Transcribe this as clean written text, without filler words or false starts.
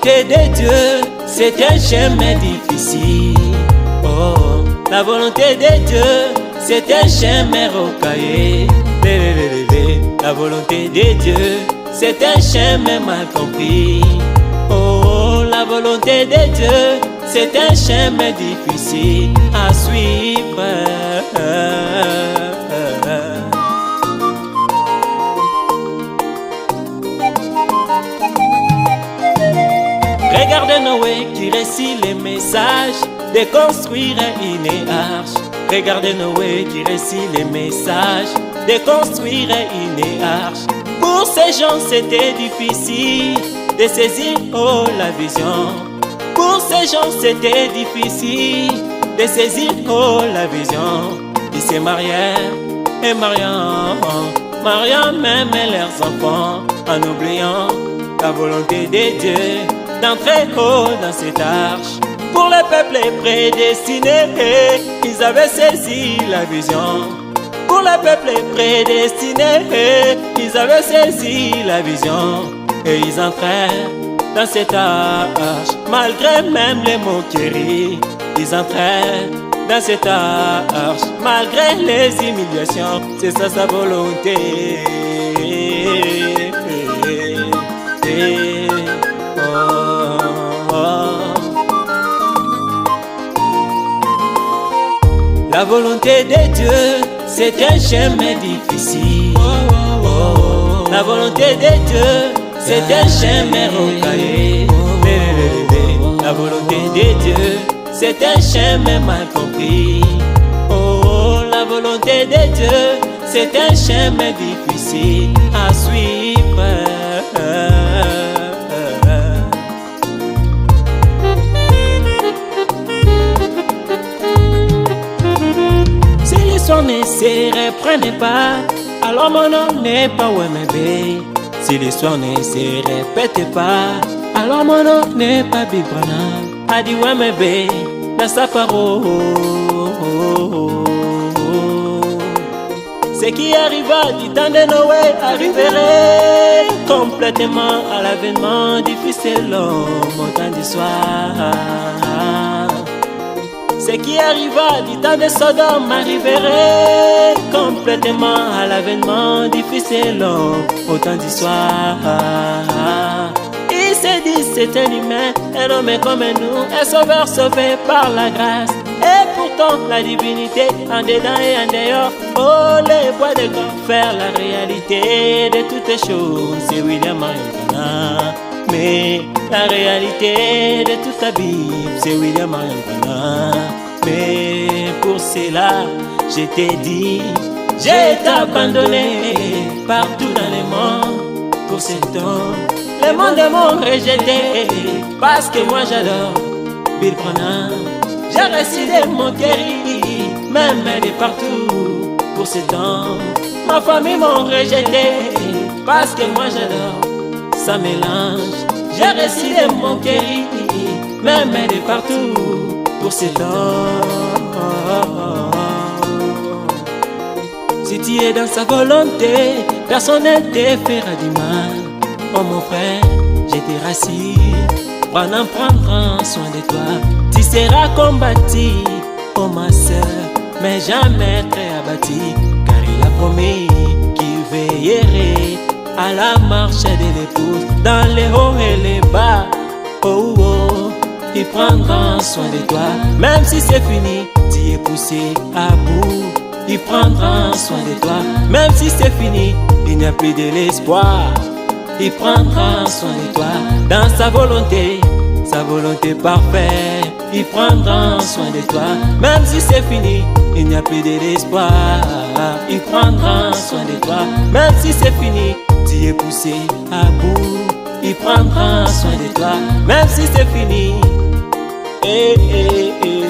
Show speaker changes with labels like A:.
A: volonté de Dieu, c'est un chemin difficile. Oh, la volonté de Dieu, c'est un chemin rocaillé. La volonté de Dieu, c'est un chemin mal compris. Oh, la volonté de Dieu, c'est un chemin difficile à suivre. Regardez Noé qui récit les messages de construire une arche. Regardez Noé qui récit les messages de construire une arche. Pour ces gens c'était difficile de saisir la vision. Pour ces gens c'était difficile de saisir la vision. Ils se marièrent et mariant même leurs enfants en oubliant la volonté de Dieu d'entrer dans cette arche. Pour le peuple prédestiné, ils avaient saisi la vision. Pour le peuple prédestiné, ils avaient saisi la vision. Et ils entrèrent dans cette arche, malgré même les moqueries. Ils entrèrent dans cette arche, malgré les humiliations. C'est ça sa volonté. La volonté de Dieu, c'est un chemin difficile. La volonté de Dieu, c'est un chemin rocaillé. La volonté de Dieu, c'est un chemin mal compris. Oh, la volonté de Dieu, c'est un chemin difficile à suivre. Si l'histoire ne se reprenait pas, alors mon nom n'est pas Wemebe. Si l'histoire ne se répète pas, alors mon nom n'est pas Big Branham. A dit Wemebe dans sa parole. Ce qui arriva du temps de Noé arriverait complètement à l'avènement du Fils de l'homme au temps du soir. Ce qui arriva du temps de Sodome arriverait complètement à l'avènement du Fils de l'homme au temps du soir. Il s'est dit c'est un humain, un homme comme nous, un sauveur sauvé par la grâce. Et pourtant la divinité en dedans et en dehors, oh les bois de corps faire la réalité de toutes les choses. C'est William Marion. Mais la réalité de toute la Bible, c'est William Marion. Mais pour cela, je t'ai dit, j'ai été abandonné partout dans le monde. Pour cet homme, le monde m'ont rejeté parce que moi j'adore Bill Branham. J'ai reçu des moqueries, même de partout. Pour cet homme, ma famille m'ont rejeté parce que moi j'adore ça mélange. J'ai reçu des moqueries, même de partout. Pour cet homme, si tu es dans sa volonté, personne ne te fera du mal. Oh mon frère, je te rassure, Branham prendra soin de toi. Tu seras combattu, oh ma soeur, mais jamais très abattu, car il a promis qu'il veillerait à la marche de l'épouse, dans les hauts et les bas. Oh oh, il prendra soin de toi, même si c'est fini, tu es poussé à bout. Il prendra soin de toi, même si c'est fini, il n'y a plus de l'espoir. Il prendra soin de toi, dans sa volonté parfaite. Il prendra soin de toi, même si c'est fini, il n'y a plus de l'espoir. Il prendra soin de toi, même si c'est fini, tu es poussé à bout. Il prendra soin de toi, même si c'est fini. Eh, eh, eh.